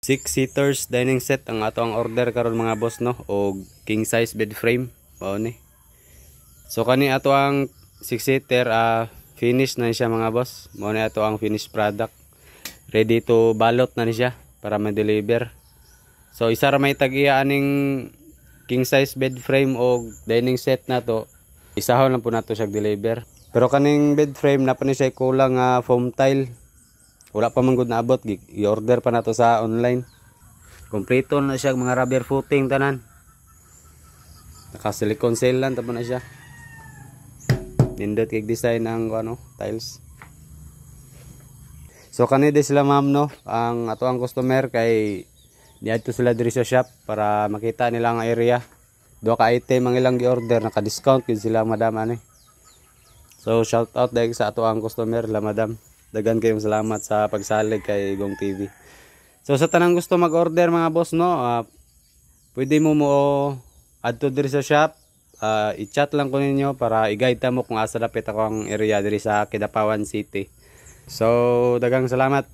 6-seaters dining set ang ato ang order karon mga boss no, o king size bed frame mao ni. So kani ato ang 6-seater finish na siya mga boss. Mao ni ato ang finished product. Ready to balot na ni siya para ma-deliver. So isa ra may tag-iya aning king size bed frame o dining set na to. Isahon lang po nato siya deliver. Pero kaning bed frame na pa ni siya kulang foam tile. Wala pa man gud naabot, i-order pa nato sa online. Kompleto na siya mga rubber footing tanan. Naka silicone seal lang tapos na siya. Nindot kay design ang tiles. So kanidi sila ma'am no, ang ato ang customer kay diadto sila diri sa shop para makita nila ang area. Duha ka item ang ilang gi-order, naka-discount gid sila madam ani. So shout out dahil sa ato ang customer la madam. Dagan kayong salamat sa pagsalig kay Gong TV. So sa tanang gusto mag-order mga boss no, pwede mo adto diri sa shop, i-chat lang ko ninyo para i-guide ta mo kung asa dapit ako ang area diri sa Kidapawan City. So dagang salamat.